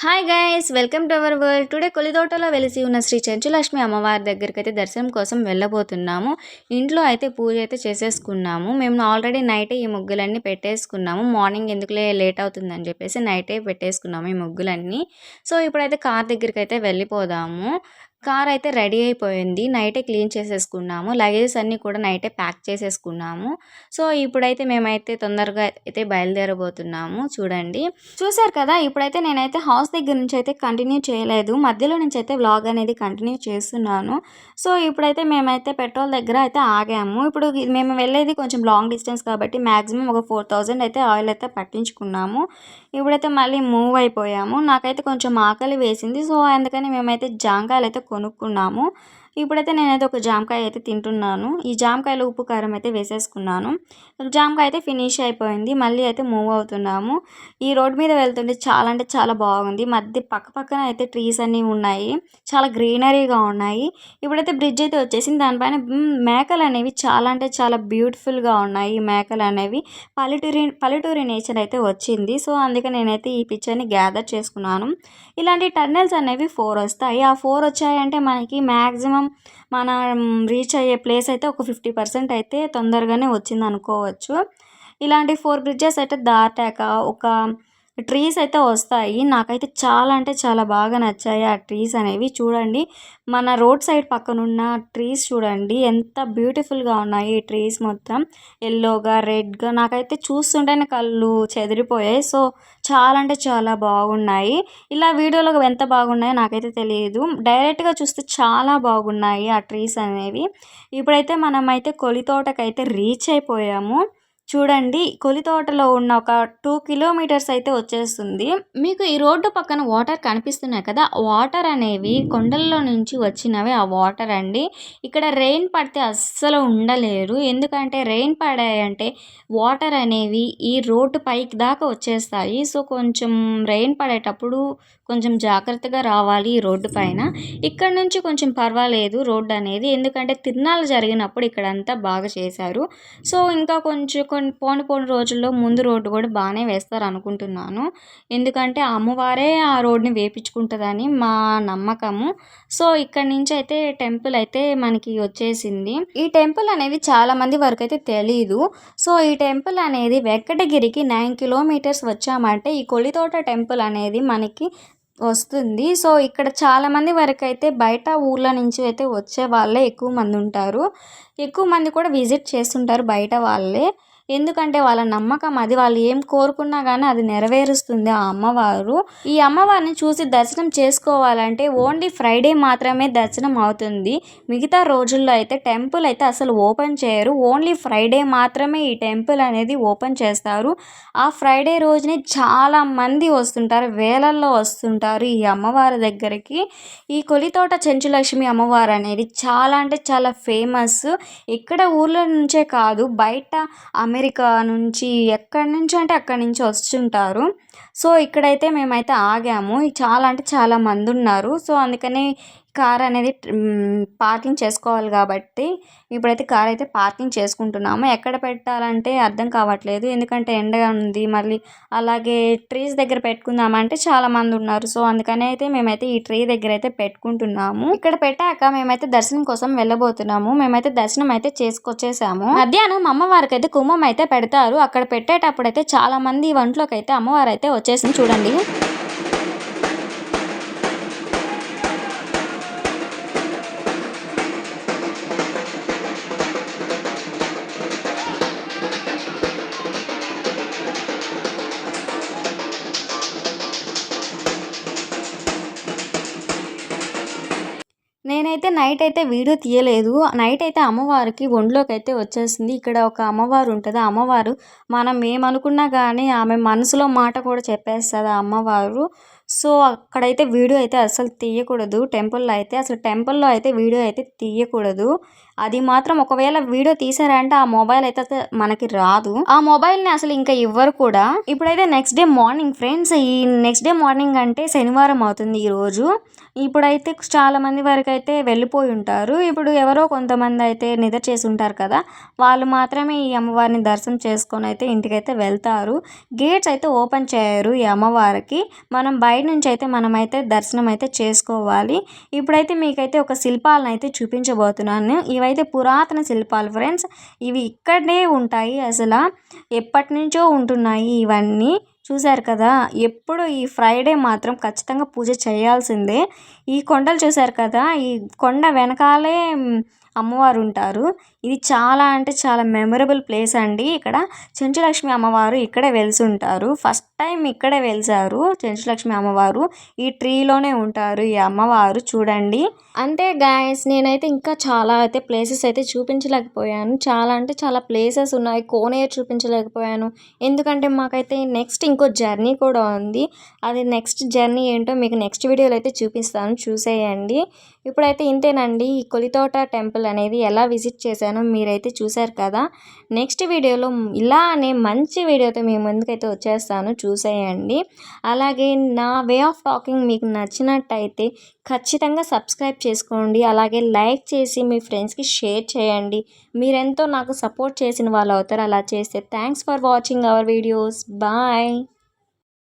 Hi guys welcome to our world. Today కొలితోటలో వెలిసి ఉన్న శ్రీ చెంచులక్ష్మి అమ్మవారి దగ్గరికి అయితే దర్శనం కోసం వెళ్ళబోతున్నాము. ఇంట్లో అయితే పూజ అయితే చేసేసుకున్నాము. మేము ఆల్రెడీ నైటే ఈ ముగ్గులన్నీ పెట్టేసుకున్నాము. మార్నింగ్ ఎందుకులే లేట్ అవుతుందని చెప్పేసి నైటే పెట్టేసుకున్నాము ఈ ముగ్గులన్నీ. సో ఇప్పుడైతే కార్ దగ్గరికి అయితే వెళ్ళిపోదాము. కార్ అయితే రెడీ అయిపోయింది. నైటే క్లీన్ చేసేసుకున్నాము. లగేజెస్ అన్నీ కూడా నైటే ప్యాక్ చేసేసుకున్నాము. సో ఇప్పుడైతే మేమైతే తొందరగా అయితే బయలుదేరబోతున్నాము. చూడండి, చూసారు కదా. ఇప్పుడైతే నేనైతే హౌస్ దగ్గర నుంచి అయితే కంటిన్యూ చేయలేదు, మధ్యలో నుంచి అయితే వ్లాగ్ అనేది కంటిన్యూ చేస్తున్నాను. సో ఇప్పుడైతే మేమైతే పెట్రోల్ దగ్గర అయితే ఆగాము. ఇప్పుడు మేము వెళ్ళేది కొంచెం లాంగ్ డిస్టెన్స్ కాబట్టి మ్యాక్సిమం ఒక 4000 అయితే ఆయిల్ అయితే పట్టించుకున్నాము. ఇప్పుడైతే మళ్ళీ మూవ్ అయిపోయాము. నాకైతే కొంచెం ఆకలి వేసింది. సో అందుకని మేమైతే జాంకాయలు అయితే కొనుక్కున్నాము. ఇప్పుడైతే నేనైతే ఒక జామకాయ అయితే తింటున్నాను. ఈ జామకాయలో ఉప్పు కారం అయితే వేసేసుకున్నాను. జామకాయ అయితే ఫినిష్ అయిపోయింది. మళ్ళీ అయితే మూవ్ అవుతున్నాము. ఈ రోడ్ మీద వెళ్తుంటే చాలా అంటే చాలా బాగుంది. మధ్య పక్కన అయితే ట్రీస్ అన్నీ ఉన్నాయి, చాలా గ్రీనరీగా ఉన్నాయి. ఇప్పుడైతే బ్రిడ్జ్ అయితే వచ్చేసింది. దానిపైన మేకలు అనేవి చాలా అంటే చాలా బ్యూటిఫుల్గా ఉన్నాయి. ఈ మేకలు అనేవి పల్లెటూరి నేచర్ అయితే వచ్చింది. సో అందుకే నేనైతే ఈ పిక్చర్ని గ్యాదర్ చేసుకున్నాను. ఇలాంటి టన్నెల్స్ అనేవి 4 వస్తాయి. ఆ 4 వచ్చాయంటే మనకి మ్యాక్సిమం మనం రీచ్ అయ్యే ప్లేస్ అయితే ఒక 50% అయితే తొందరగానే వచ్చింది అనుకోవచ్చు. ఇలాంటి 4 బ్రిడ్జెస్ అయితే దాటాక ఒక ట్రీస్ అయితే వస్తాయి. నాకైతే చాలా అంటే చాలా బాగా నచ్చాయి ఆ ట్రీస్ అనేవి. చూడండి, మన రోడ్ సైడ్ పక్కనున్న ట్రీస్ చూడండి ఎంత బ్యూటిఫుల్గా ఉన్నాయి. ఈ ట్రీస్ మొత్తం ఎల్లోగా రెడ్గా నాకైతే చూస్తుంటేనే కళ్ళు చెదిరిపోయాయి. సో చాలా అంటే చాలా బాగున్నాయి. ఇలా వీడియోలో ఎంత బాగున్నాయో నాకైతే తెలియదు, డైరెక్ట్గా చూస్తే చాలా బాగున్నాయి ఆ ట్రీస్ అనేవి. ఇప్పుడైతే మనమైతే కొలితోటకైతే రీచ్ అయిపోయాము. చూడండి, కొలితోటలో ఉన్న ఒక 2 కిలోమీటర్స్ అయితే వచ్చేస్తుంది. మీకు ఈ రోడ్డు పక్కన వాటర్ కనిపిస్తున్నాయి కదా, వాటర్ అనేవి కొండల్లో నుంచి వచ్చినవి ఆ వాటర్ అండి. ఇక్కడ రెయిన్ పడితే అస్సలు ఉండలేరు. ఎందుకంటే రెయిన్ పడాయంటే వాటర్ అనేవి ఈ రోడ్డు పైకి దాకా వచ్చేస్తాయి. సో కొంచెం రెయిన్ పడేటప్పుడు కొంచెం జాగ్రత్తగా రావాలి ఈ రోడ్డు పైన. ఇక్కడ నుంచి కొంచెం పర్వాలేదు రోడ్డు అనేది, ఎందుకంటే తిరునాళ్ళు జరిగినప్పుడు ఇక్కడంతా బాగా చేశారు. సో ఇంకా కొంచెం పోని రోజుల్లో ముందు రోడ్డు కూడా బాగానే వేస్తారు అనుకుంటున్నాను. ఎందుకంటే అమ్మవారే ఆ రోడ్ని వేపించుకుంటుందని మా నమ్మకము. సో ఇక్కడ నుంచి అయితే టెంపుల్ అయితే మనకి వచ్చేసింది. ఈ టెంపుల్ అనేది చాలా మంది వరకు అయితే తెలీదు. సో ఈ టెంపుల్ అనేది వెంకటగిరికి 9 కిలోమీటర్స్ వచ్చామంటే ఈ కొలితోట టెంపుల్ అనేది మనకి వస్తుంది. సో ఇక్కడ చాలా మంది వరకు అయితే బయట ఊర్ల నుంచి అయితే వచ్చే వాళ్ళే ఎక్కువ మంది ఉంటారు. ఎక్కువ మంది కూడా విజిట్ చేస్తుంటారు బయట వాళ్ళే. ఎందుకంటే వాళ్ళ నమ్మకం అది. వాళ్ళు ఏం కోరుకున్నా కానీ అది నెరవేరుస్తుంది ఆ అమ్మవారు. ఈ అమ్మవారిని చూసి దర్శనం చేసుకోవాలంటే ఓన్లీ ఫ్రైడే మాత్రమే దర్శనం అవుతుంది. మిగతా రోజుల్లో అయితే టెంపుల్ అయితే అసలు ఓపెన్ చేయరు. ఓన్లీ ఫ్రైడే మాత్రమే ఈ టెంపుల్ అనేది ఓపెన్ చేస్తారు. ఆ ఫ్రైడే రోజునే చాలా మంది వస్తుంటారు, వేలల్లో వస్తుంటారు ఈ అమ్మవారి దగ్గరికి. ఈ కొలితోట చెంచులక్ష్మి అమ్మవారు అనేది చాలా అంటే చాలా ఫేమస్. ఇక్కడ ఊర్ల నుంచే కాదు, బయట అమెరికా నుంచి ఎక్కడి నుంచి అంటే అక్కడి నుంచి వస్తుంటారు. సో ఇక్కడైతే మేమైతే ఆగాము. చాలా అంటే చాలా మంది ఉన్నారు. సో అందుకని కార్ అనేది పార్కింగ్ చేసుకోవాలి కాబట్టి ఇప్పుడైతే కార్ అయితే పార్కింగ్ చేసుకుంటున్నాము. ఎక్కడ పెట్టాలంటే అర్థం కావట్లేదు, ఎందుకంటే ఎండగా ఉంది. మళ్ళీ అలాగే ట్రీస్ దగ్గర పెట్టుకుందామంటే చాలా మంది ఉన్నారు. సో అందుకని అయితే మేమైతే ఈ ట్రీ దగ్గర అయితే పెట్టుకుంటున్నాము. ఇక్కడ పెట్టాక మేమైతే దర్శనం కోసం వెళ్ళబోతున్నాము. మేమైతే దర్శనం అయితే చేసుకొచ్చేసాము. మధ్యాహ్నం అమ్మవారికి అయితే కుంభం అయితే పెడతారు. అక్కడ పెట్టేటప్పుడు అయితే చాలా మంది వంటలోకి అయితే అమ్మవారు అయితే వచ్చేసింది. చూడండి, నేనైతే నైట్ అయితే వీడియో తీయలేదు. నైట్ అయితే అమ్మవారికి ఒంట్లోకి అయితే వచ్చేసింది. ఇక్కడ ఒక అమ్మవారు ఉంటుంది. ఆ అమ్మవారు మనం ఏమనుకున్నా కానీ ఆమె మనసులో మాట కూడా చెప్పేస్తుంది ఆ అమ్మవారు. సో అక్కడైతే వీడియో అయితే అసలు తీయకూడదు. టెంపుల్లో అయితే వీడియో అయితే తీయకూడదు. అది మాత్రం ఒకవేళ వీడియో తీసారంటే ఆ మొబైల్ అయితే మనకి రాదు. ఆ మొబైల్ని అసలు ఇంకా ఇవ్వరు కూడా. ఇప్పుడైతే నెక్స్ట్ డే మార్నింగ్ ఫ్రెండ్స్, ఈ నెక్స్ట్ డే మార్నింగ్ అంటే శనివారం అవుతుంది ఈరోజు. ఇప్పుడైతే చాలా మంది వరకు అయితే వెళ్ళిపోయి ఉంటారు. ఇప్పుడు ఎవరో కొంతమంది అయితే నిద్ర చేసి ఉంటారు కదా, వాళ్ళు మాత్రమే ఈ అమ్మవారిని దర్శనం చేసుకొని అయితే ఇంటికైతే వెళ్తారు. గేట్స్ అయితే ఓపెన్ చేయరు ఈ అమ్మవారికి. మనం బయట బయట నుంచి అయితే మనమైతే దర్శనం అయితే చేసుకోవాలి. ఇప్పుడైతే మీకైతే ఒక శిల్పాలను అయితే చూపించబోతున్నాను. ఇవైతే పురాతన శిల్పాలు ఫ్రెండ్స్. ఇవి ఇక్కడనే ఉంటాయి, అసలు ఎప్పటినుంచో ఉంటున్నాయి ఇవన్నీ. చూశారు కదా, ఎప్పుడు ఈ ఫ్రైడే మాత్రం ఖచ్చితంగా పూజ చేయాల్సిందే. ఈ కొండలు చూశారు కదా, ఈ కొండ వెనకాలే అమ్మవారు ఉంటారు. ఇది చాలా అంటే చాలా మెమరబుల్ ప్లేస్ అండి. ఇక్కడ చెంచులక్ష్మి అమ్మవారు ఇక్కడే వెలిసుంటారు. ఫస్ట్ టైం ఇక్కడే వెలిసారు చెంచులక్ష్మి అమ్మవారు. ఈ ట్రీలోనే ఉంటారు ఈ అమ్మవారు, చూడండి. అంతే గాయస్, నేనైతే ఇంకా చాలా అయితే ప్లేసెస్ అయితే చూపించలేకపోయాను. చాలా అంటే చాలా ప్లేసెస్ ఉన్నాయి, కోనేరు చూపించలేకపోయాను. ఎందుకంటే మాకైతే నెక్స్ట్ ఇంకో జర్నీ కూడా ఉంది. అది నెక్స్ట్ జర్నీ ఏంటో మీకు నెక్స్ట్ వీడియోలో అయితే చూపిస్తాను, చూసేయండి. ఇప్పుడైతే ఇంతేనండి, ఈ కొలితోట టెంపుల్ అనేది ఎలా విజిట్ చేశానో మీరైతే చూశారు కదా. నెక్స్ట్ వీడియోలో ఇలానే మంచి వీడియోతో మీ ముందుకైతే వచ్చేస్తాను, చూసేయండి. అలాగే నా వే ఆఫ్ టాకింగ్ మీకు నచ్చినట్టయితే ఖచ్చితంగా సబ్స్క్రైబ్ చేసుకోండి. అలాగే లైక్ చేసి మీ ఫ్రెండ్స్కి షేర్ చేయండి. మీరెంతో నాకు సపోర్ట్ చేసిన వాళ్ళు అవుతారు అలా చేస్తే. Thanks for watching our videos. Bye.